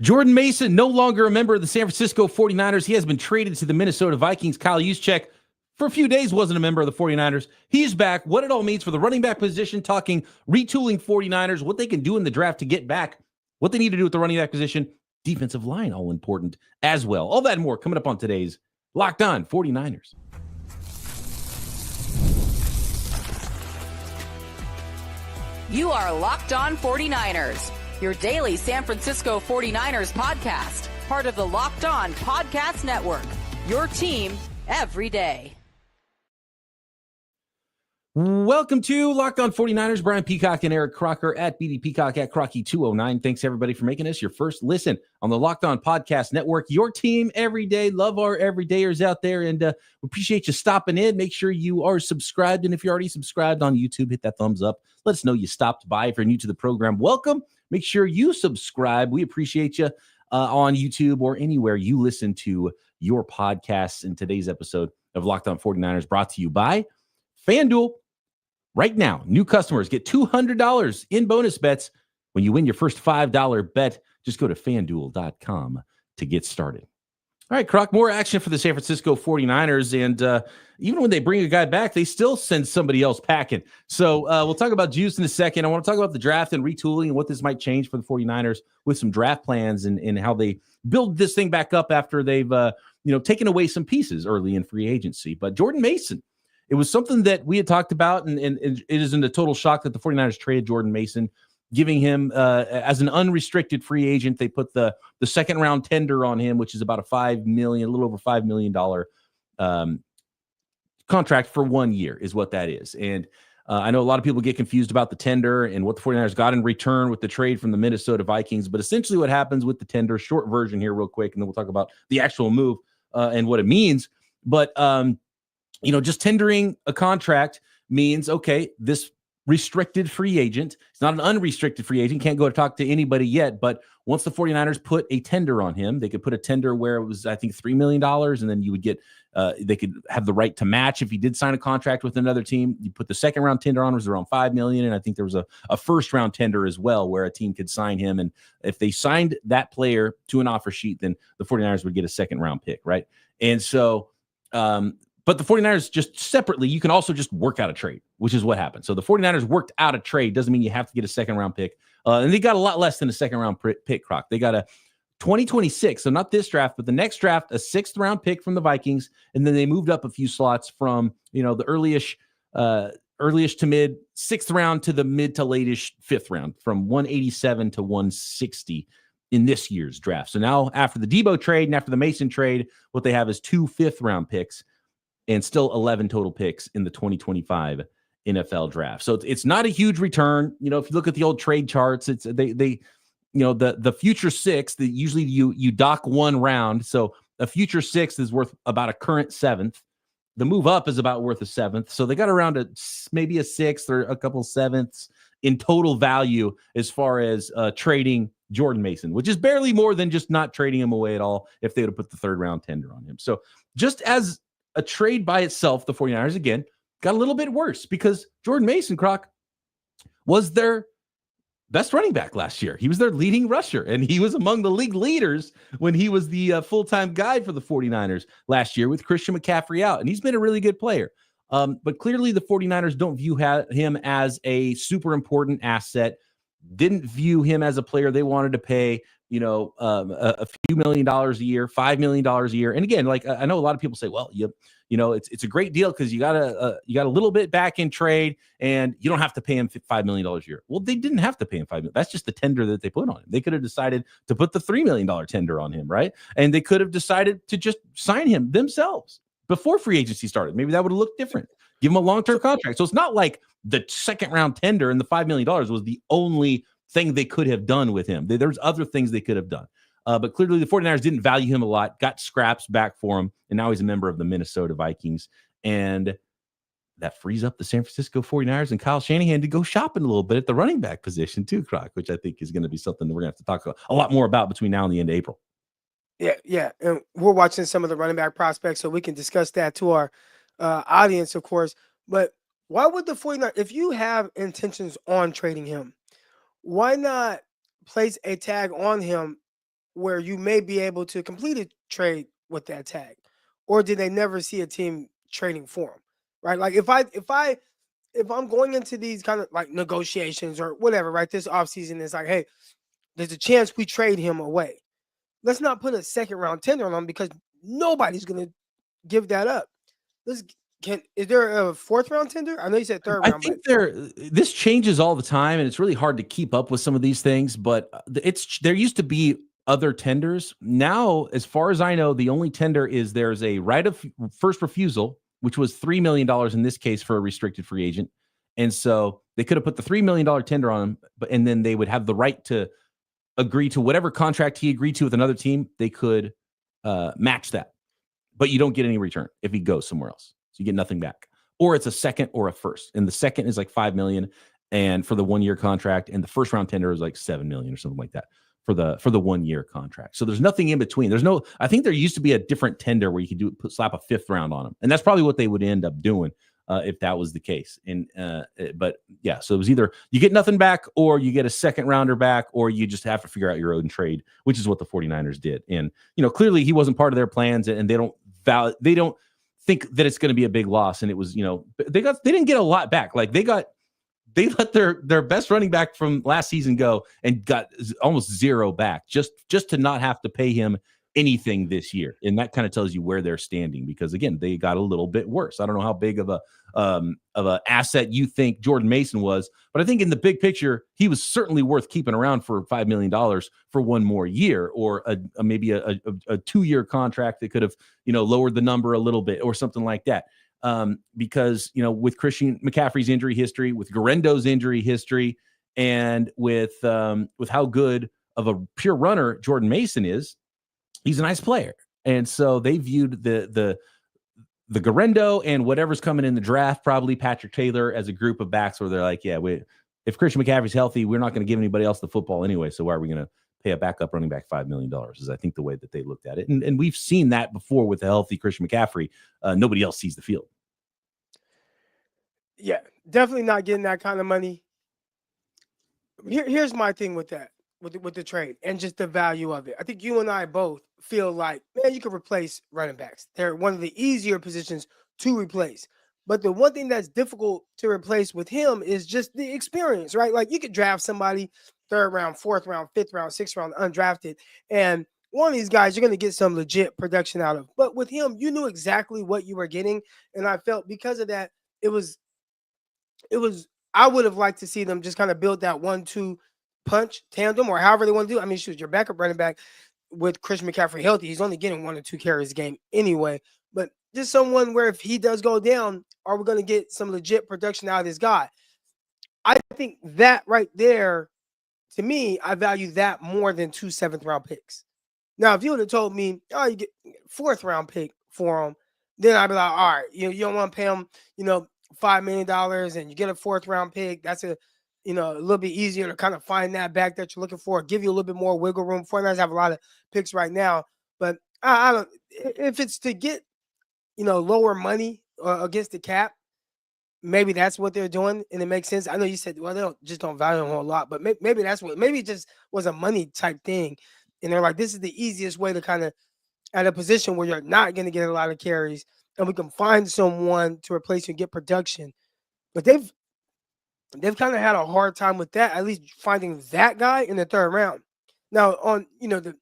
Jordan Mason, no longer a member of the San Francisco 49ers. He has been traded to the Minnesota Vikings. Kyle Juszczyk, for a few days, wasn't a member of the 49ers. He's back. What it all means for the running back position, talking retooling 49ers, what they can do in the draft to get back, what they need to do with the running back position, defensive line, all important as well. All that and more coming up on today's Locked On 49ers. You are Locked On 49ers, your daily San Francisco 49ers podcast, part of the Locked On Podcast Network, your team every day. Welcome to Locked On 49ers. Brian Peacock and Eric Crocker at BD Peacock at Crocky209. Thanks, everybody, for making us your first listen on the Locked On Podcast Network. Your team every day. Love our everydayers out there, and we appreciate you stopping in. Make sure you are subscribed, and if you're already subscribed on YouTube, hit that thumbs up. Let us know you stopped by. If you're new to the program, welcome. Make sure you subscribe. We appreciate you on YouTube or anywhere you listen to your podcasts. In today's episode of Locked On 49ers, brought to you by FanDuel. Right now, new customers get $200 in bonus bets when you win your first $5 bet. Just go to FanDuel.com to get started. All right, Croc, more action for the San Francisco 49ers. And even when they bring a guy back, they still send somebody else packing. So we'll talk about Juice in a second. I want to talk about the draft and retooling and what this might change for the 49ers with some draft plans and how they build this thing back up after they've taken away some pieces early in free agency. But Jordan Mason, it was something that we had talked about, and it isn't a total shock that the 49ers traded Jordan Mason, giving him as an unrestricted free agent. They put the second round tender on him, which is about a little over $5 million contract for 1 year is what that is. And I know a lot of people get confused about the tender and what the 49ers got in return with the trade from the Minnesota Vikings. But essentially what happens with the tender, short version here real quick, and then we'll talk about the actual move and what it means. But just tendering a contract means, okay, this restricted free agent, it's not an unrestricted free agent, can't go to talk to anybody yet, but once the 49ers put a tender on him, they could put a tender where it was, I think, $3 million, and then you would get, they could have the right to match if he did sign a contract with another team. You put the second round tender on, it was around $5 million, and I think there was a first round tender as well where a team could sign him, and if they signed that player to an offer sheet, then the 49ers would get a second round pick, right? And so, but the 49ers just separately, you can also just work out a trade, which is what happened. So the 49ers worked out a trade. Doesn't mean you have to get a second round pick. And they got a lot less than a second round pick, Croc. They got a 2026, so not this draft, but the next draft, a sixth round pick from the Vikings. And then they moved up a few slots from, the early-ish to mid sixth round to the mid to late-ish fifth round, from 187 to 160 in this year's draft. So now after the Debo trade and after the Mason trade, what they have is 2 fifth-round picks and still 11 total picks in the 2025 NFL draft. So it's not a huge return. If you look at the old trade charts, it's the future sixth, usually you dock one round. So a future sixth is worth about a current seventh. The move up is about worth a seventh. So they got around maybe a sixth or a couple sevenths in total value as far as trading Jordan Mason, which is barely more than just not trading him away at all if they would have put the third round tender on him. So just as a trade by itself, the 49ers, again, got a little bit worse because Jordan Mason, Croc, was their best running back last year. He was their leading rusher, and he was among the league leaders when he was the full-time guy for the 49ers last year with Christian McCaffrey out, and he's been a really good player. But clearly the 49ers don't view him as a super important asset, didn't view him as a player they wanted to pay a few $1 million a year, $5 million a year. And again, like I know a lot of people say, well, it's a great deal because you got a little bit back in trade and you don't have to pay him $5 million a year. Well, they didn't have to pay him $5 million. That's just the tender that they put on him. They could have decided to put the $3 million tender on him, right? And they could have decided to just sign him themselves before free agency started. Maybe that would have looked different. Give him a long-term contract. So it's not like the second round tender and the $5 million was the only thing they could have done with him. There's other things they could have done. But clearly the 49ers didn't value him a lot, got scraps back for him, and now he's a member of the Minnesota Vikings. And that frees up the San Francisco 49ers and Kyle Shanahan to go shopping a little bit at the running back position too, Croc, which I think is going to be something that we're going to have to talk a lot more about between now and the end of April. Yeah. And we're watching some of the running back prospects, so we can discuss that to our audience, of course. But why would the 49ers, if you have intentions on trading him, why not place a tag on him where you may be able to complete a trade with that tag, or did they never see a team trading for him? Right? Like if I'm going into these kind of like negotiations or whatever, right? This offseason is like, hey, there's a chance we trade him away. Let's not put a second round tender on him because nobody's gonna give that up. Is there a fourth round tender? I know you said third I round, think but this changes all the time, and it's really hard to keep up with some of these things. But there used to be other tenders. Now, as far as I know, the only tender is there's a right of first refusal, which was $3 million in this case for a restricted free agent. And so they could have put the $3 million tender on him, and then they would have the right to agree to whatever contract he agreed to with another team. They could match that, but you don't get any return if he goes somewhere else. So you get nothing back. Or it's a second or a first. And the second is like $5 million and for the 1 year contract, and the first round tender is like $7 million or something like that for the 1 year contract. So there's nothing in between. I think there used to be a different tender where you could slap a fifth round on them. And that's probably what they would end up doing if that was the case. But yeah, so it was either you get nothing back or you get a second rounder back, or you just have to figure out your own trade, which is what the 49ers did. And, clearly he wasn't part of their plans, and they don't think that it's going to be a big loss. And it was, they didn't get a lot back. Like they let their best running back from last season go and got almost zero back just to not have to pay him anything this year. And that kind of tells you where they're standing, because again, they got a little bit worse. I don't know how big of a asset you think Jordan Mason was, but I think in the big picture, he was certainly worth keeping around for $5 million for 1 more year, or maybe a 2-year contract that could have, lowered the number a little bit or something like that. Because, with Christian McCaffrey's injury history, with Garendo's injury history, and with how good of a pure runner Jordan Mason is, he's a nice player. And so they viewed the Garendo and whatever's coming in the draft, probably Patrick Taylor, as a group of backs where they're like, yeah, if Christian McCaffrey's healthy, we're not going to give anybody else the football anyway. So why are we going to pay a backup running back $5 million is, I think, the way that they looked at it. And we've seen that before with a healthy Christian McCaffrey. Nobody else sees the field. Yeah, definitely not getting that kind of money. Here's my thing with that, with the trade and just the value of it. I think you and I both feel like, man, you could replace running backs. They're one of the easier positions to replace. But the one thing that's difficult to replace with him is just the experience, right? Like you could draft somebody 3rd round, 4th round, 5th round, 6th round, undrafted, and one of these guys you're going to get some legit production out of. But with him, you knew exactly what you were getting, and I felt because of that, it was. I would have liked to see them just kind of build that 1-2 punch tandem, or however they want to do. I mean, shoot, your backup running back with Christian McCaffrey healthy, he's only getting 1 or 2 carries a game anyway. But just someone where if he does go down, are we going to get some legit production out of this guy? I think that right there, to me, I value that more than 2 7th round picks. Now, if you would have told me, oh, you get 4th round pick for him, then I'd be like, all right, you don't want to pay him, $5 million and you get a 4th round pick. That's a little bit easier to kind of find that back that you're looking for, give you a little bit more wiggle room. 49ers have a lot of picks right now, but I don't, if it's to get, lower money against the cap, maybe that's what they're doing. And it makes sense. I know you said, well, they don't value him a whole lot, but maybe it just was a money type thing. And they're like, this is the easiest way to kind of at a position where you're not going to get a lot of carries, and we can find someone to replace you and get production. But they've kind of had a hard time with that, at least finding that guy in the 3rd round. Now, on the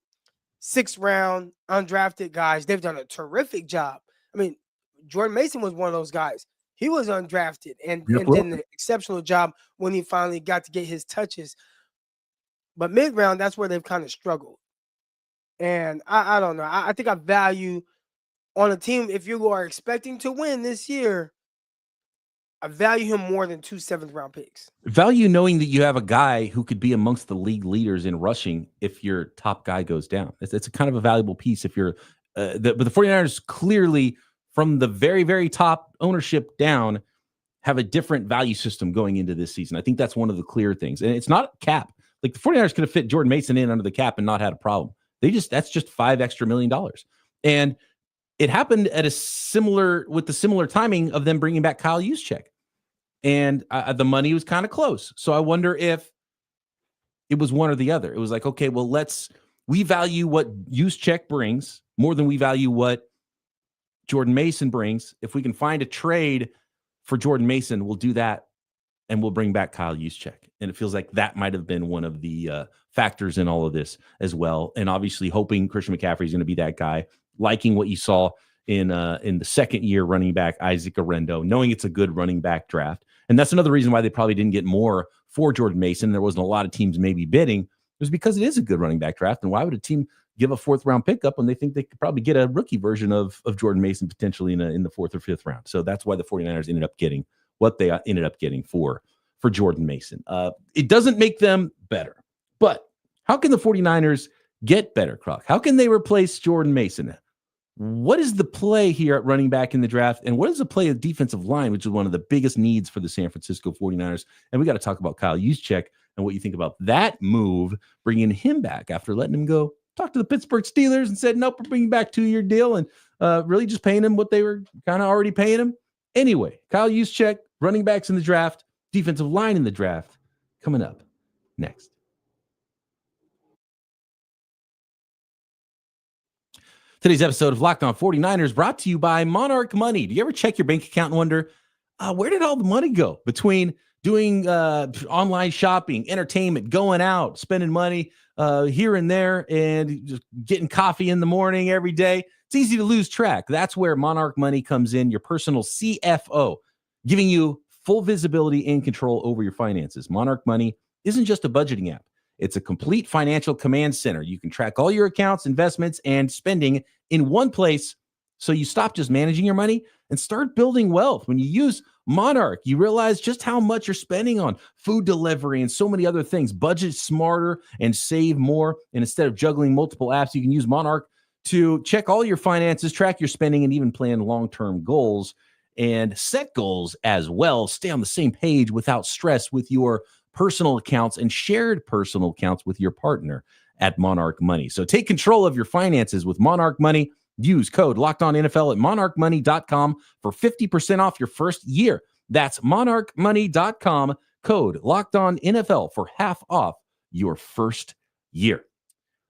6th round undrafted guys, they've done a terrific job. I mean, Jordan Mason was one of those guys. He was undrafted and did an exceptional job when he finally got to get his touches. But mid-round, that's where they've kind of struggled. And I don't know. I think I value on a team, if you are expecting to win this year, I value him more than 2 7th round picks. Value knowing that you have a guy who could be amongst the league leaders in rushing if your top guy goes down. It's a kind of a valuable piece if you're but the 49ers clearly from the very, very top ownership down have a different value system going into this season. I think that's one of the clear things. And it's not cap. Like the 49ers could have fit Jordan Mason in under the cap and not had a problem. That's just $5 extra million. And it happened at with the similar timing of them bringing back Kyle Juszczyk. And the money was kind of close. So I wonder if it was one or the other. It was like, okay, well, let's we value what Juszczyk brings more than we value what Jordan Mason brings. If we can find a trade for Jordan Mason, we'll do that, and we'll bring back Kyle Juszczyk. And it feels like that might have been one of the factors in all of this as well. And obviously hoping Christian McCaffrey is going to be that guy, liking what you saw in the second year running back Isaac Arendo, knowing it's a good running back draft. And that's another reason why they probably didn't get more for Jordan Mason. There wasn't a lot of teams maybe bidding. It was because it is a good running back draft. And why would a team give a fourth round pickup when they think they could probably get a rookie version of Jordan Mason potentially in the fourth or fifth round? So that's why the 49ers ended up getting what they ended up getting for Jordan Mason. It doesn't make them better, but how can the 49ers get better, Croc? How can they replace Jordan Mason? What is the play here at running back in the draft? And what is the play of defensive line, which is one of the biggest needs for the San Francisco 49ers? And we got to talk about Kyle Juszczyk and what you think about that move, bringing him back after letting him go. Talked to the Pittsburgh Steelers and said, nope, we're bringing back 2-year deal and really just paying him what they were kind of already paying him. Anyway, Kyle Juszczyk, running backs in the draft, defensive line in the draft, coming up next. Today's episode of Locked On 49ers brought to you by Monarch Money. Do you ever check your bank account and wonder, where did all the money go between doing online shopping, entertainment, going out, spending money here and there, and just getting coffee in the morning every day? It's easy to lose track. That's where Monarch Money comes in, your personal CFO, giving you full visibility and control over your finances. Monarch Money isn't just a budgeting app. It's a complete financial command center. You can track all your accounts, investments, and spending in one place, so you stop just managing your money and start building wealth. When you use Monarch, you realize just how much you're spending on food delivery and so many other things. Budget smarter and save more. And instead of juggling multiple apps, you can use Monarch to check all your finances, track your spending, and even plan long-term goals and set goals as well. Stay on the same page without stress with your personal accounts and shared personal accounts with your partner at Monarch Money. So take control of your finances with Monarch Money. Use code LOCKEDONNFL at monarchmoney.com for 50% off your first year. That's monarchmoney.com, code LOCKEDONNFL for half off your first year.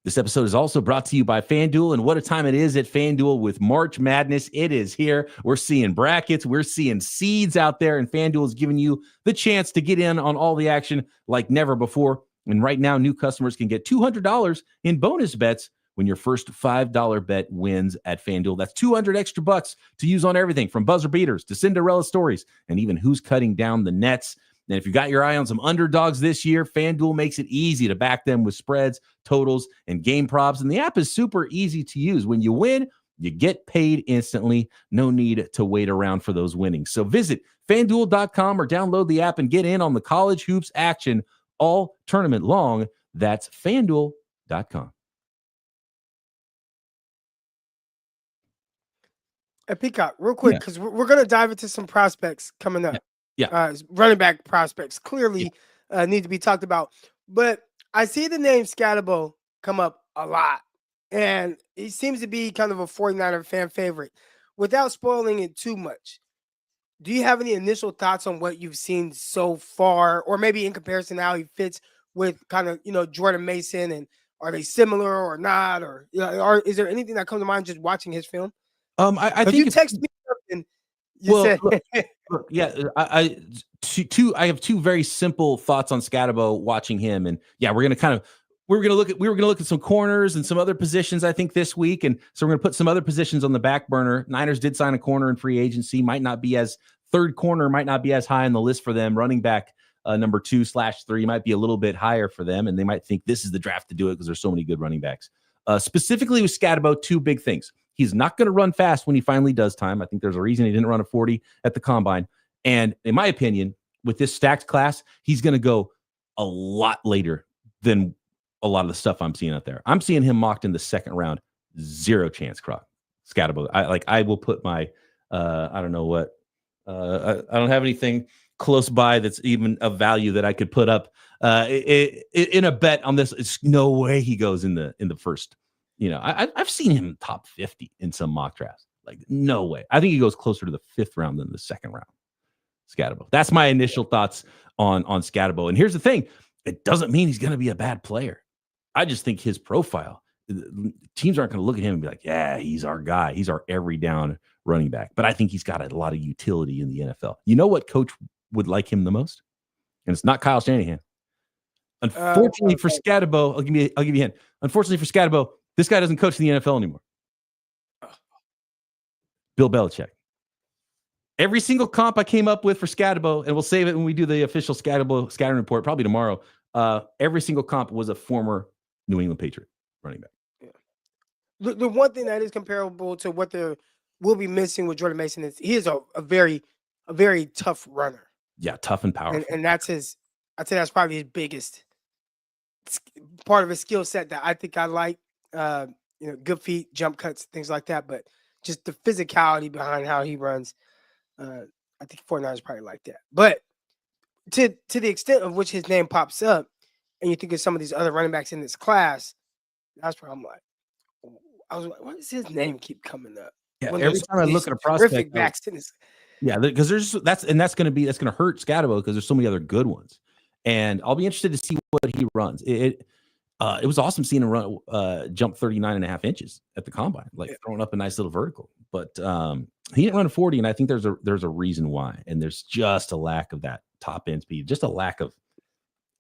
This episode is also brought to you by FanDuel, and what a time it is at FanDuel with March Madness. It is here. We're seeing brackets. We're seeing seeds out there, and FanDuel is giving you the chance to get in on all the action like never before. And right now, new customers can get $200 in bonus bets when your first $5 bet wins at FanDuel. That's 200 extra bucks to use on everything from buzzer beaters to Cinderella stories and even who's cutting down the nets. And if you got your eye on some underdogs this year, FanDuel makes it easy to back them with spreads, totals, and game props. And the app is super easy to use. When you win, you get paid instantly. No need to wait around for those winnings. So visit FanDuel.com or download the app and get in on the college hoops action all tournament long. That's FanDuel.com. Peacock, real quick, because we're going to dive into some prospects coming up. Yeah. Running back prospects clearly need to be talked about. But I see the name Scatterbo come up a lot. And he seems to be kind of a 49er fan favorite. Without spoiling it too much, do you have any initial thoughts on what you've seen so far? Or maybe in comparison to how he fits with kind of, Jordan Mason, and are they similar or not? Or is there anything that comes to mind just watching his film? I think you text me something. You said, look, yeah, I have two very simple thoughts on Scatterbo watching him, and we're gonna look at some corners and some other positions I think this week, and so we're gonna put some other positions on the back burner. Niners did sign a corner in free agency, third corner might not be as high on the list for them. Running back number 2/3 might be a little bit higher for them, and they might think this is the draft to do it because there's so many good running backs. Specifically with Scatterbo, two big things. He's not going to run fast when he finally does time. I think there's a reason he didn't run a 40 at the combine. And in my opinion, with this stacked class, he's going to go a lot later than a lot of the stuff I'm seeing out there. I'm seeing him mocked in the second round. Zero chance, Scatterbo. I will put my, I don't know what, I don't have anything close by that's even of value that I could put up in a bet on this. It's no way he goes in the first. I've seen him top 50 in some mock drafts. Like, no way. I think he goes closer to the fifth round than the second round. Scatterbo. That's my initial thoughts on Scatterbo. And here's the thing. It doesn't mean he's going to be a bad player. I just think his profile teams aren't going to look at him and be like, yeah, he's our guy. He's our every down running back. But I think he's got a lot of utility in the NFL. You know what coach would like him the most? And it's not Kyle Shanahan. Unfortunately for Scatabo, I'll give you a hint. Unfortunately for Scatabo, this guy doesn't coach in the NFL anymore. Bill Belichick. Every single comp I came up with for Scatabo, and we'll save it when we do the official Scatabo scouting report, probably tomorrow. Every single comp was a former New England Patriot running back. Yeah. The one thing that is comparable to what there will be missing with Jordan Mason is he is a very tough runner. Yeah, tough and powerful. And that's his. I'd say that's probably his biggest part of his skill set that I think I like. Good feet, jump cuts, things like that. But just the physicality behind how he runs, I think 49ers probably like that. But to the extent of which his name pops up, and you think of some of these other running backs in this class, that's where I'm like, I was like, why does his name keep coming up? Yeah, every time I look at a prospect, because that's going to hurt Scatabo because there's so many other good ones, and I'll be interested to see what he runs. It was awesome seeing him run jump 39.5 inches at the combine, like throwing up a nice little vertical. But he didn't run a 40, and I think there's a reason why, and there's just a lack of that top end speed, just a lack of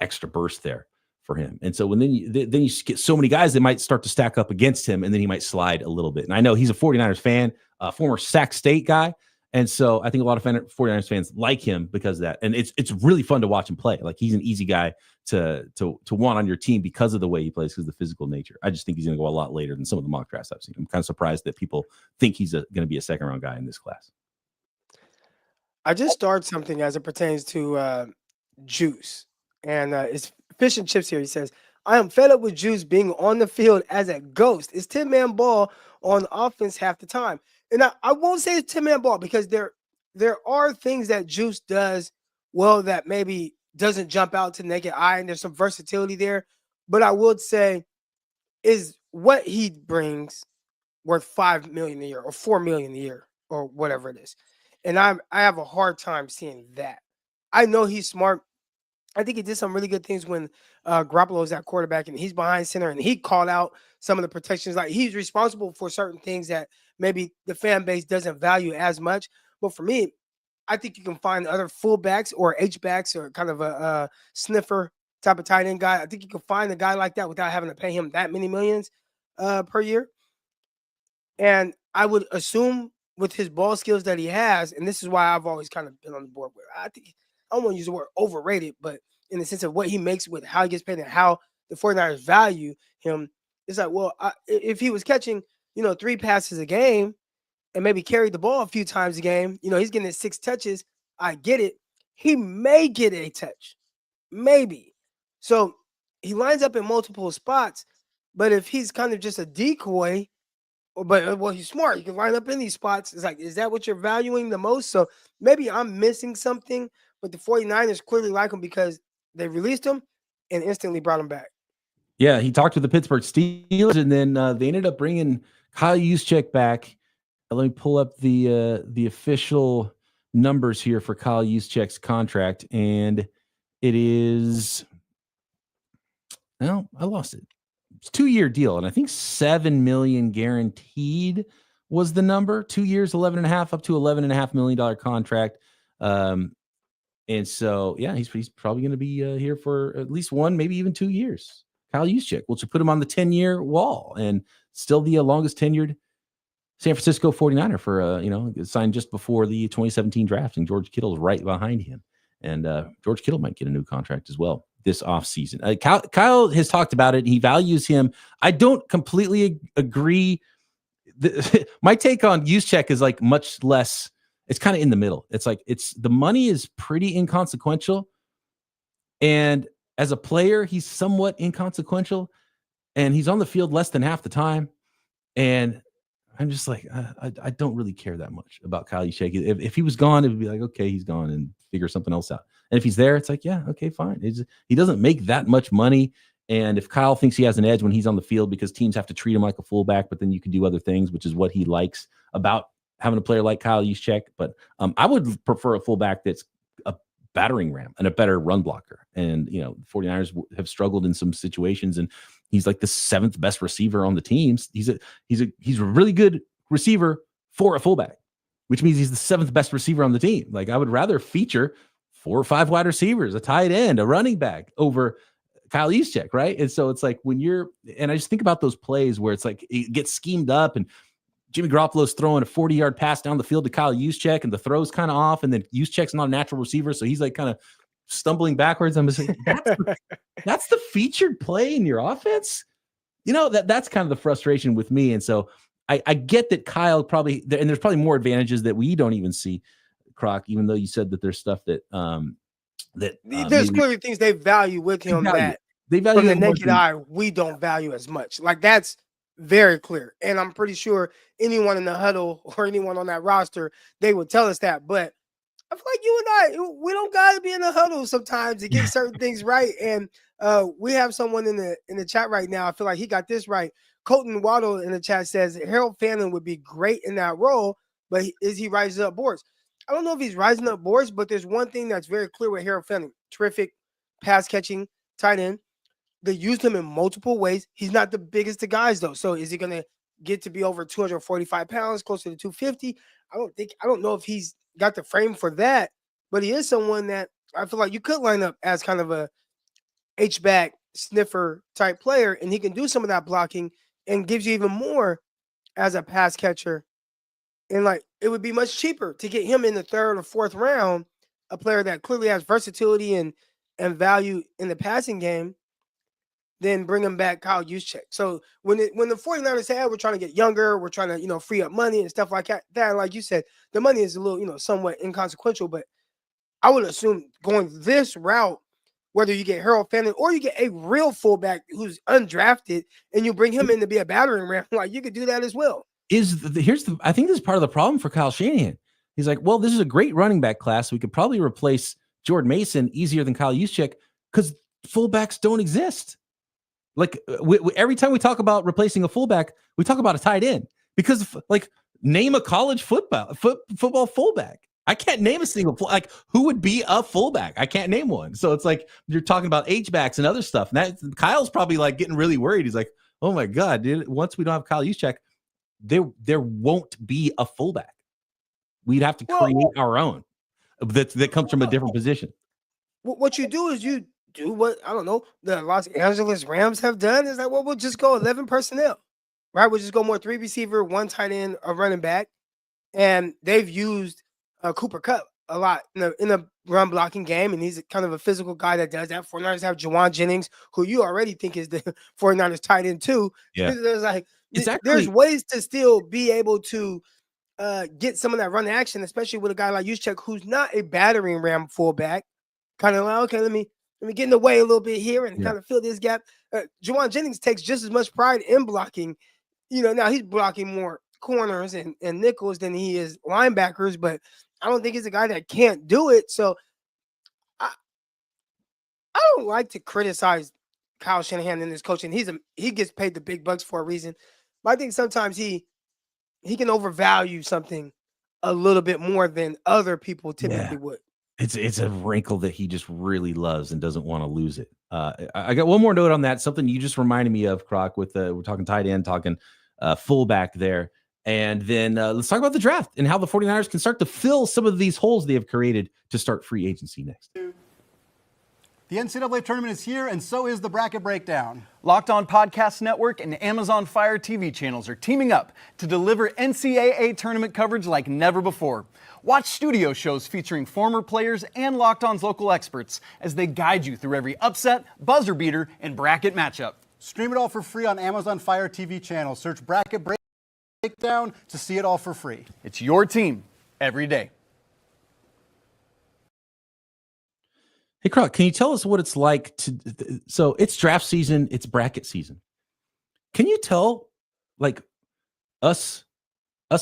extra burst there for him. And so when then you get so many guys that might start to stack up against him, and then he might slide a little bit. And I know he's a 49ers fan, former Sac State guy. And so I think a lot of 49ers fans like him because of that. And it's really fun to watch him play. Like he's an easy guy to want on your team because of the way he plays, because of the physical nature. I just think he's going to go a lot later than some of the mock drafts I've seen. I'm kind of surprised that people think he's going to be a second round guy in this class. I just started something as it pertains to Juice. And it's Fish and Chips here. He says, I am fed up with Juice being on the field as a ghost. It's 10-man ball on offense half the time. And I won't say it's 10-man ball because there are things that Juice does well that maybe doesn't jump out to the naked eye, and there's some versatility there. But I would say, is what he brings worth $5 million a year or $4 million a year or whatever it is? And I have a hard time seeing that. I know he's smart. I think he did some really good things when Garoppolo's at quarterback and he's behind center, and he called out some of the protections. Like he's responsible for certain things that maybe the fan base doesn't value as much. But for me, I think you can find other fullbacks or H-backs or kind of a sniffer type of tight end guy. I think you can find a guy like that without having to pay him that many millions per year. And I would assume with his ball skills that he has, and this is why I've always kind of been on the board with, I don't want to use the word overrated, but in the sense of what he makes with how he gets paid and how the 49ers value him, it's like, well, if he was catching, 3 passes a game and maybe carried the ball a few times a game, he's getting 6 touches. I get it. He may get a touch, maybe. So he lines up in multiple spots, but if he's kind of just a decoy, but he's smart, you can line up in these spots. It's like, is that what you're valuing the most? So maybe I'm missing something, but the 49ers clearly like him because they released him and instantly brought him back. Yeah, he talked to the Pittsburgh Steelers, and then they ended up bringing Kyle Juszczyk back. Let me pull up the official numbers here for Kyle Juszczyk's contract, and it is, I lost it. It's a 2-year deal, and I think $7 million guaranteed was the number. 2 years, 11.5 up to $11.5 million contract. And so, yeah, he's probably going to be here for at least 1, maybe even 2 years. Kyle Juszczyk, which will put him on the 10-year wall and still the longest tenured San Francisco 49er for, signed just before the 2017 draft, and George Kittle's right behind him. And George Kittle might get a new contract as well this offseason. Kyle has talked about it. He values him. I don't completely agree. My take on Juszczyk is like much less. It's kind of in the middle. It's like the money is pretty inconsequential. And as a player, he's somewhat inconsequential. And he's on the field less than half the time. And I'm just like, I don't really care that much about Kyle Juszczyk. If he was gone, it would be like, okay, he's gone, and figure something else out. And if he's there, it's like, yeah, okay, fine. He doesn't make that much money. And if Kyle thinks he has an edge when he's on the field because teams have to treat him like a fullback, but then you can do other things, which is what he likes about having a player like Kyle Juszczyk. But I would prefer a fullback that's a battering ram and a better run blocker. And, 49ers have struggled in some situations. And He's like the 7th best receiver on the team. He's a really good receiver for a fullback, which means he's the 7th best receiver on the team. Like, I would rather feature 4 or 5 wide receivers, a tight end, a running back over Kyle Juszczyk, right? And so it's like and I just think about those plays where it's like it gets schemed up and Jimmy Garoppolo's throwing a 40-yard pass down the field to Kyle Juszczyk, and the throw's kind of off, and then Juszczyk's not a natural receiver, so he's like kind of stumbling backwards. I'm just like, that's the featured play in your offense. That's kind of the frustration with me. And so I get that Kyle probably, and there's probably more advantages that we don't even see, Croc, even though you said that there's stuff that there's clearly things they value with him that they value from the naked eye we don't value as much. Like, that's very clear. And I'm pretty sure anyone in the huddle or anyone on that roster, they would tell us that. But I feel like you and I, we don't gotta be in the huddle sometimes to get certain things right. And we have someone in the chat right now. I feel like he got this right. Colton Waddle in the chat says Harold Fannin would be great in that role, but is he rising up boards? I don't know if he's rising up boards, but there's one thing that's very clear with Harold Fannin. Terrific pass catching tight end. They used him in multiple ways. He's not the biggest of guys, though. So is he going to get to be over 245 pounds, closer to 250? I don't know if he's got the frame for that, but he is someone that I feel like you could line up as kind of a H-back sniffer type player, and he can do some of that blocking and gives you even more as a pass catcher. And like, it would be much cheaper to get him in the 3rd or 4th round, a player that clearly has versatility and value in the passing game, than bring him back Kyle Juszczyk. So when the 49ers say, hey, we're trying to get younger, we're trying to, free up money and stuff like that, like you said, the money is a little, somewhat inconsequential, but I would assume going this route, whether you get Harold Fannin or you get a real fullback who's undrafted and you bring him in to be a battering ram, like, you could do that as well. I think this is part of the problem for Kyle Shanahan. He's like, well, this is a great running back class. We could probably replace Jordan Mason easier than Kyle Juszczyk because fullbacks don't exist. Like, every time we talk about replacing a fullback, we talk about a tight end because, like, name a college football fullback. I can't name a single who would be a fullback. I can't name one. So it's like you're talking about H-backs and other stuff. And Kyle's probably like getting really worried. He's like, oh my God, dude, once we don't have Kyle Juszczyk, there won't be a fullback. We'd have to create our own that comes from a different position. What you do is you do what, I don't know, the Los Angeles Rams have done. Is like, well, we'll just go 11 personnel, right? We'll just go more 3 receiver, 1 tight end, a running back. And they've used Cooper Kupp a lot in a run blocking game, and he's kind of a physical guy that does that. 49ers have Juwan Jennings, who you already think is the 49ers tight end too. Yeah. There's like, there's ways to still be able to get some of that run action, especially with a guy like Juszczyk, who's not a battering ram fullback. Kind of like, okay, let me get in the way a little bit here and kind of fill this gap. Juwan Jennings takes just as much pride in blocking. Now he's blocking more corners and nickels than he is linebackers, but I don't think he's a guy that can't do it. So I don't like to criticize Kyle Shanahan in his coaching. He gets paid the big bucks for a reason. But I think sometimes he can overvalue something a little bit more than other people typically would. It's a wrinkle that he just really loves and doesn't want to lose it. I got one more note on that. Something you just reminded me of, Croc, with we're talking tight end, talking fullback there. And then let's talk about the draft and how the 49ers can start to fill some of these holes they have created to start free agency next. The NCAA tournament is here, and so is the bracket breakdown. Locked On Podcast Network and Amazon Fire TV channels are teaming up to deliver NCAA tournament coverage like never before. Watch studio shows featuring former players and Locked On's local experts as they guide you through every upset, buzzer beater, and bracket matchup. Stream it all for free on Amazon Fire TV channel. Search Bracket Breakdown to see it all for free. It's your team every day. Hey, Croc, can you tell us what it's like so it's draft season, it's bracket season. Can you tell, like, us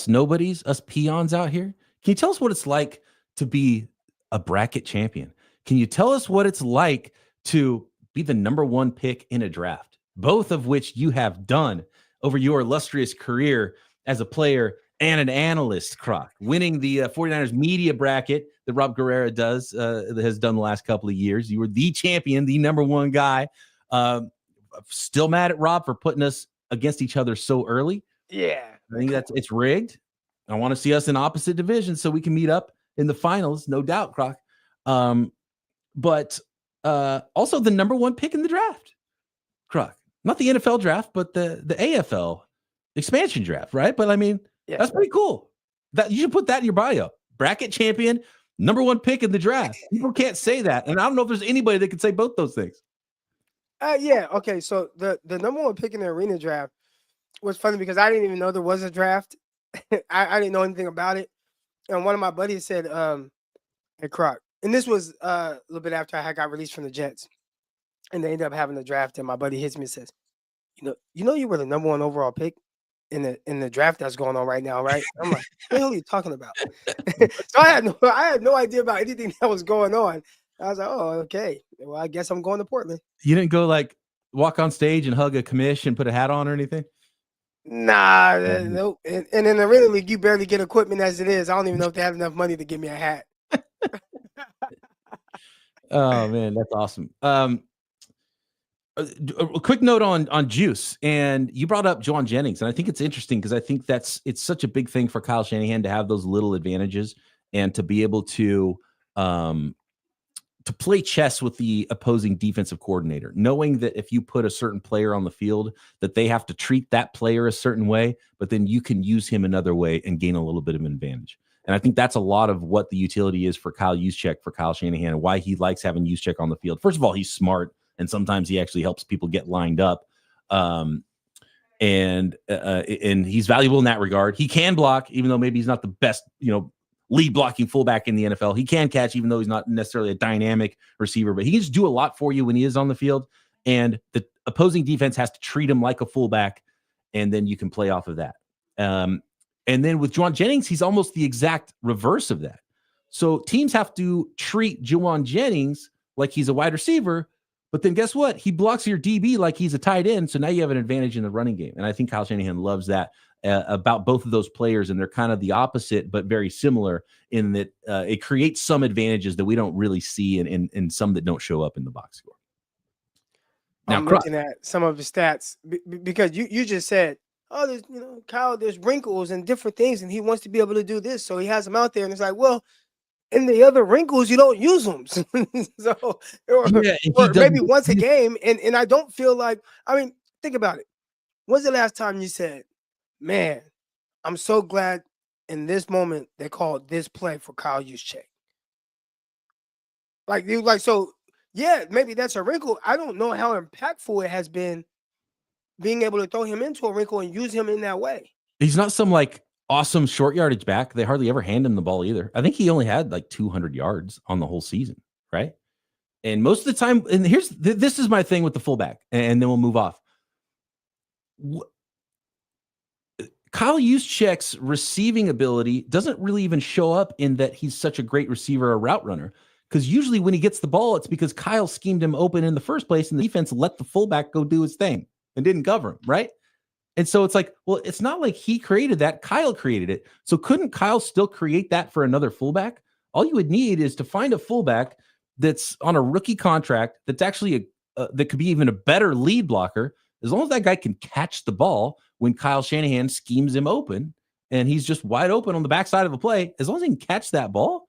nobodies, us peons out here, can you tell us what it's like to be a bracket champion? Can you tell us what it's like to be the number 1 pick in a draft, both of which you have done over your illustrious career as a player and an analyst, Croc, winning the 49ers media bracket that Rob Guerrera has done the last couple of years. You were the champion, the number 1 guy, still mad at Rob for putting us against each other so early. Yeah. I think it's rigged. I want to see us in opposite divisions so we can meet up in the finals, no doubt, Croc. But also the number 1 pick in the draft, Croc. Not the NFL draft, but the AFL expansion draft, right? But I mean, that's pretty cool. That you should put that in your bio. Bracket champion, number 1 pick in the draft. People can't say that, and I don't know if there's anybody that can say both those things. Yeah. Okay. So the number 1 pick in the arena draft was funny because I didn't even know there was a draft. I didn't know anything about it, and one of my buddies said, "Hey, Croc," and this was a little bit after I got released from the Jets, and they ended up having a draft. And my buddy hits me and says, "You know, you were the number 1 overall pick in the draft that's going on right now, right?" I'm like, "What the hell are you talking about?" So I had no idea about anything that was going on. I was like, "Oh, okay. Well, I guess I'm going to Portland." You didn't go like walk on stage and hug a commish and put a hat on or anything? Nah, nope. And in the arena league, you barely get equipment as it is. I don't even know if they have enough money to give me a hat. Oh man, that's awesome. A quick note on Juice, and you brought up Jauan Jennings, and I think it's interesting because I think it's such a big thing for Kyle Shanahan to have those little advantages and to be able to play chess with the opposing defensive coordinator, knowing that if you put a certain player on the field, that they have to treat that player a certain way, but then you can use him another way and gain a little bit of an advantage. And I think that's a lot of what the utility is for Kyle Juszczyk, for Kyle Shanahan, and why he likes having Juszczyk on the field. First of all, he's smart, and sometimes he actually helps people get lined up. And he's valuable in that regard. He can block, even though maybe he's not the best, lead blocking fullback in the NFL. He can catch, even though he's not necessarily a dynamic receiver, but he can just do a lot for you when he is on the field. And the opposing defense has to treat him like a fullback, and then you can play off of that. And then with Jauan Jennings, he's almost the exact reverse of that. So teams have to treat Jauan Jennings like he's a wide receiver, but then guess what? He blocks your DB like he's a tight end. So now you have an advantage in the running game. And I think Kyle Shanahan loves that about both of those players. And they're kind of the opposite, but very similar in that it creates some advantages that we don't really see in some that don't show up in the box score. Now, I'm looking at some of the stats because you just said, "Oh, there's Kyle, there's wrinkles and different things, and he wants to be able to do this, so he has them out there." And it's like, well, in the other wrinkles, you don't use them, so or maybe once a game. And I don't feel like, think about it. When's the last time you said, "Man, I'm so glad in this moment they called this play for Kyle Juszczyk"? So. Yeah, maybe that's a wrinkle. I don't know how impactful it has been being able to throw him into a wrinkle and use him in that way. He's not some awesome short yardage back. They hardly ever hand him the ball either. I think he only had 200 yards on the whole season, right? And most of the time, and this is my thing with the fullback, and then we'll move off. Kyle Juszczyk's receiving ability doesn't really even show up in that he's such a great receiver or route runner. Because usually when he gets the ball, it's because Kyle schemed him open in the first place, and the defense let the fullback go do his thing and didn't cover him, right? And so it's like, well, it's not like he created that. Kyle created it. So couldn't Kyle still create that for another fullback? All you would need is to find a fullback that's on a rookie contract that's actually that could be even a better lead blocker, as long as that guy can catch the ball when Kyle Shanahan schemes him open and he's just wide open on the backside of a play. As long as he can catch that ball,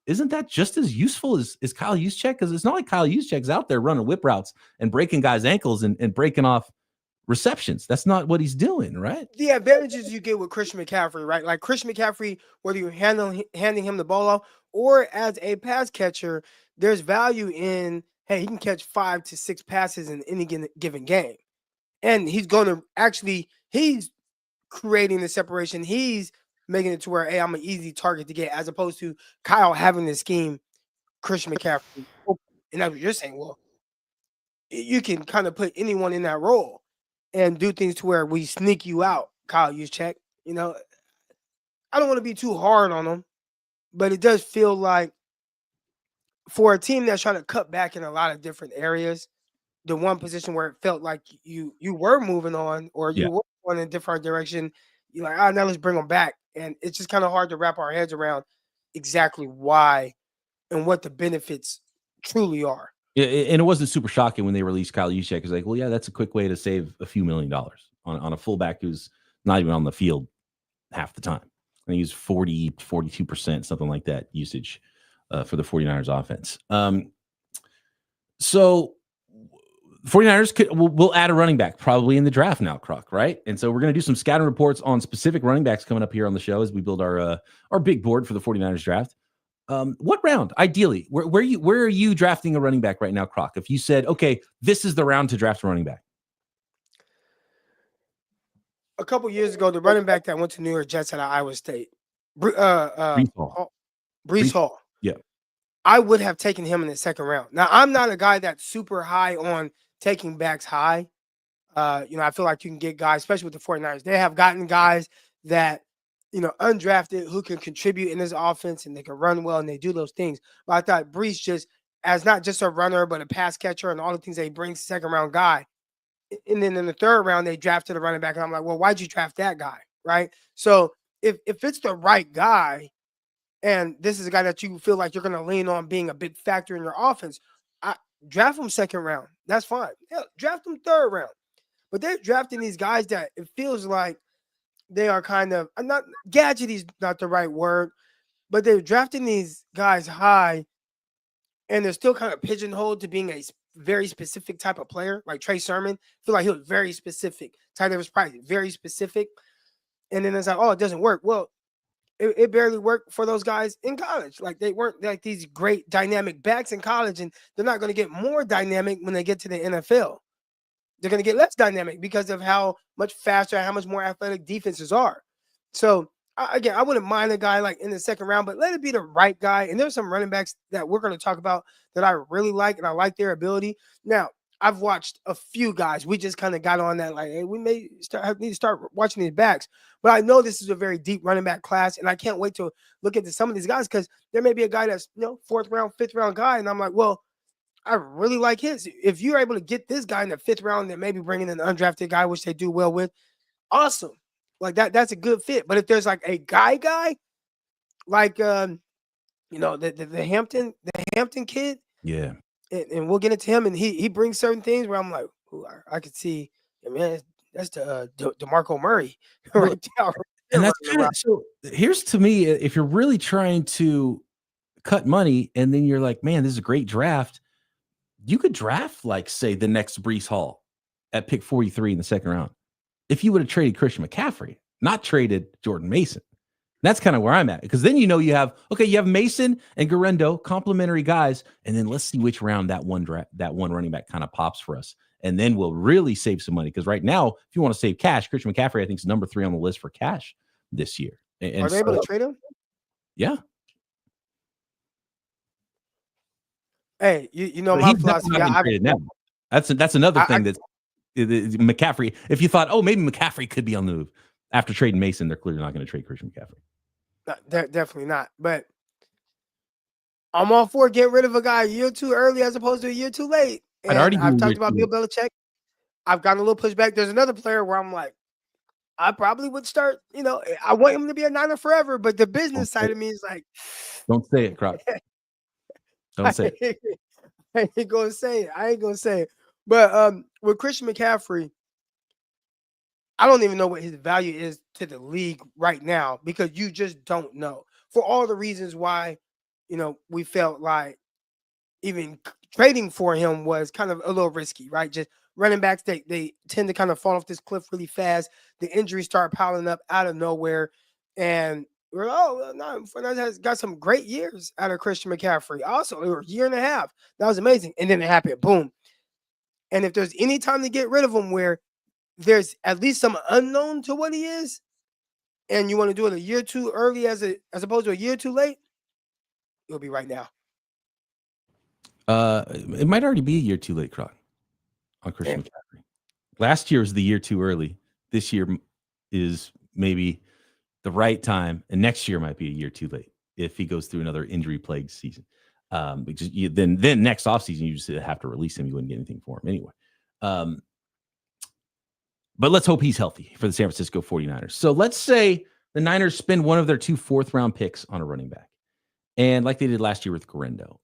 isn't that just as useful as Kyle Juszczyk? Because it's not like Kyle Juszczyk's out there running whip routes and breaking guys' ankles and breaking off receptions. That's not what he's doing, right? The advantages you get with Christian McCaffrey, right? Like Christian McCaffrey, whether you're handing him the ball off or as a pass catcher, there's value in, hey, he can catch 5 to 6 passes in any given game. And he's going to he's creating the separation. He's making it to where, hey, I'm an easy target to get, as opposed to Kyle having the scheme, Christian McCaffrey. And that's what you're saying. Well, you can kind of put anyone in that role and do things to where we sneak you out, Kyle Juszczyk. I don't want to be too hard on him, but it does feel like for a team that's trying to cut back in a lot of different areas, the one position where it felt like you were moving on or you were going in a different direction, you're like, now let's bring them back. And it's just kind of hard to wrap our heads around exactly why and what the benefits truly are. And it wasn't super shocking when they released Kyle Juszczyk. It's like, well, yeah, that's a quick way to save a few $1 million on a fullback who's not even on the field half the time. I think he's 42%, something like that usage for the 49ers offense. So 49ers will add a running back probably in the draft now, Croc, right? And so we're going to do some scouting reports on specific running backs coming up here on the show as we build our big board for the 49ers draft. What round, ideally? Where are you drafting a running back right now, Croc? If you said, okay, this is the round to draft a running back. A couple years ago, the running back that went to New York Jets out of Iowa State, Breece Hall. Yeah. I would have taken him in the second round. Now, I'm not a guy that's super high on taking backs high. I feel like you can get guys, especially with the 49ers. They have gotten guys that, undrafted who can contribute in this offense and they can run well and they do those things. But I thought Breece just, as not just a runner, but a pass catcher and all the things that he brings, second round guy. And then in the third round, they drafted a running back. And I'm like, well, why'd you draft that guy? Right. So if it's the right guy, and this is a guy that you feel like you're going to lean on being a big factor in your offense, draft him second round. That's fine. Yeah, draft him third round. But they're drafting these guys that it feels like they are kind of, not gadgety is not the right word, but they're drafting these guys high, and they're still kind of pigeonholed to being a very specific type of player, like Trey Sermon. I feel like he was very specific. Ty Davis Price, very specific. And then it's like, oh, it doesn't work. Well, it barely worked for those guys in college. Like, they weren't like these great dynamic backs in college, and they're not going to get more dynamic when they get to the NFL. They're going to get less dynamic because of how much faster and how much more athletic defenses are. So, again, I wouldn't mind a guy like in the second round, but let it be the right guy. And there's some running backs that we're going to talk about that I really like, and I like their ability. Now, I've watched a few guys. We just kind of got on that, like, hey, we need to start watching these backs. But I know this is a very deep running back class, and I can't wait to look into some of these guys, because there may be a guy that's, fourth round, fifth round guy, and I'm like, well, I really like his. If you're able to get this guy in the fifth round, then maybe bringing in an undrafted guy, which they do well with, awesome. Like that's a good fit. But if there's like a guy, like the Hampton kid, yeah, and we'll get into him, and he brings certain things where I'm like, ooh, I could see, man, that's the DeMarco Murray right there. And that's kind of, so here's to me, if you're really trying to cut money, and then you're like, man, this is a great draft. You could draft, like, say, the next Breece Hall at pick 43 in the second round if you would have traded Christian McCaffrey, not traded Jordan Mason. That's kind of where I'm at, because then you have Mason and Garendo, complementary guys, and then let's see which round that one running back kind of pops for us, and then we'll really save some money. Because right now, if you want to save cash, Christian McCaffrey, I think, is number 3 on the list for cash this year. And are they able to trade him? Yeah. Hey, my philosophy. That's another thing that McCaffrey. If you thought, oh, maybe McCaffrey could be on the move after trading Mason, they're clearly not going to trade Christian McCaffrey. Definitely not. But I'm all for getting rid of a guy a year too early as opposed to a year too late. And I've talked about Bill Belichick. I've gotten a little pushback. There's another player where I'm like, I probably would start. I want him to be a Niner forever, but the business side of me is like, don't say it, Croc. Don't say it. I ain't gonna say it. But with Christian McCaffrey, I don't even know what his value is to the league right now, because you just don't know, for all the reasons why, we felt like even trading for him was kind of a little risky, right? Just running backs, they tend to kind of fall off this cliff really fast. The injuries start piling up out of nowhere, and we're has got some great years out of Christian McCaffrey. Also, it was a year and a half. That was amazing. And then it happened. Boom. And if there's any time to get rid of him where there's at least some unknown to what he is, and you want to do it a year too early as opposed to a year too late, it'll be right now. It might already be a year too late, Croc, on Christian McCaffrey. Last year was the year too early. This year is maybe the right time, and next year might be a year too late if he goes through another injury-plagued season. Because then next offseason, you just have to release him. You wouldn't get anything for him anyway. But let's hope he's healthy for the San Francisco 49ers. So let's say the Niners spend one of their 2 fourth-round picks on a running back, and like they did last year with Garendo,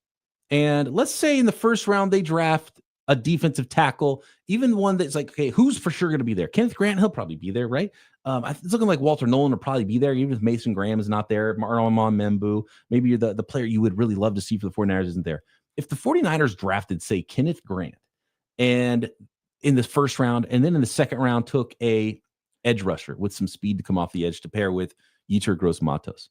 And let's say in the first round, they draft a defensive tackle, even one that's like, okay, who's for sure going to be there? Kenneth Grant, he'll probably be there, right? It's looking like Walter Nolan will probably be there, even if Mason Graham is not there. Marlon Membu, maybe the player you would really love to see for the 49ers isn't there. If the 49ers drafted, say, Kenneth Grant, and in the first round, and then in the second round took a edge rusher with some speed to come off the edge to pair with Yetur Gross-Matos,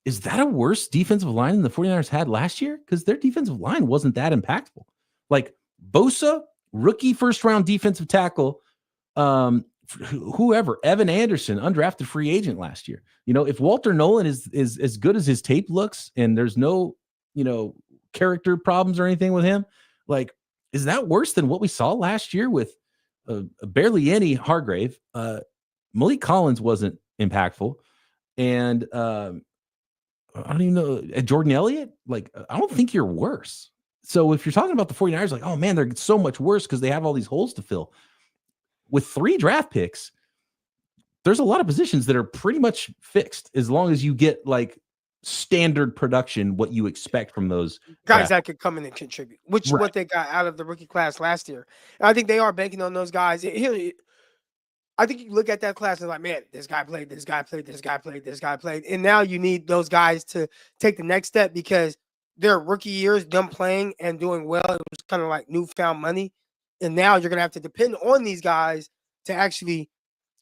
is that a worse defensive line than the 49ers had last year? Because their defensive line wasn't that impactful. Like Bosa, rookie first-round defensive tackle, whoever, Evan Anderson, undrafted free agent last year. If Walter Nolan is as good as his tape looks and there's no, character problems or anything with him, like, is that worse than what we saw last year with barely any Hargrave? Malik Collins wasn't impactful. And I don't even know, Jordan Elliott, like, I don't think you're worse. So if you're talking about the 49ers, like, oh man, they're so much worse because they have all these holes to fill. With 3 draft picks, there's a lot of positions that are pretty much fixed as long as you get like standard production, what you expect from those guys that could come in and contribute, which is what they got out of the rookie class last year. And I think they are banking on those guys. I think you look at that class and like, man, this guy played, this guy played, this guy played, this guy played. And now you need those guys to take the next step because their rookie years, them playing and doing well, it was kind of like newfound money. And now you're going to have to depend on these guys to actually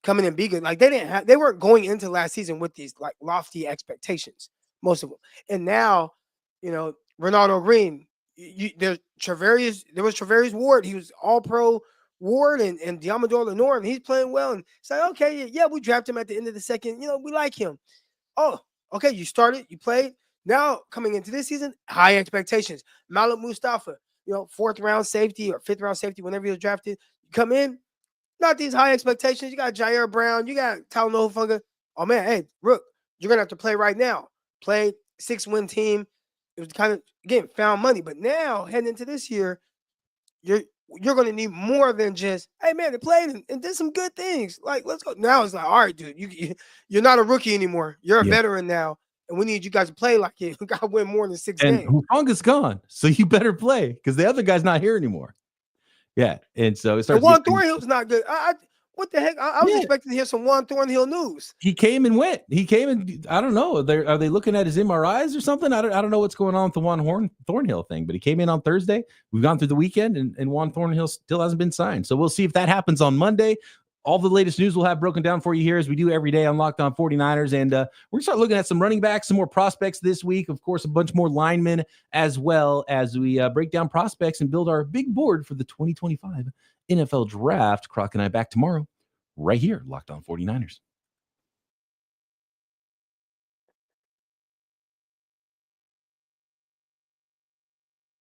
come in and be good. Like they weren't going into last season with these like lofty expectations, most of them. And now, Ronaldo Green, there was Travarius Ward. He was all pro Ward and Diamador Lenore, and he's playing well. And it's like, okay, yeah, we drafted him at the end of the second. We like him. Oh, okay, you started, you played. Now coming into this season, high expectations. Malik Mustafa, 4th round safety or 5th round safety, whenever he was drafted, you come in, not these high expectations. You got Jair Brown, you got Talanoa Funga. Oh man, hey, Rook, you're gonna have to play right now. Play 6-win team. It was kind of, again, found money. But now heading into this year, you're going to need more than just, hey man, they played and did some good things. Like, let's go. Now it's like, all right, dude, you're not a rookie anymore. You're a veteran now. And we need you guys to play like it. We got to win more than 6 games. And Hufanga's gone, so you better play because the other guy's not here anymore. Yeah, and so it starts. Juan Thornhill's not good. What the heck? I was expecting to hear some Juan Thornhill news. He came and went. He came and I don't know. Are they looking at his MRIs or something? I don't know what's going on with the Juan Thornhill thing. But he came in on Thursday. We've gone through the weekend, and Juan Thornhill still hasn't been signed. So we'll see if that happens on Monday. All the latest news we'll have broken down for you here as we do every day on Locked On 49ers. And we're going to start looking at some running backs, some more prospects this week. Of course, a bunch more linemen as well as we break down prospects and build our big board for the 2025 NFL Draft. Croc and I back tomorrow right here, Locked On 49ers.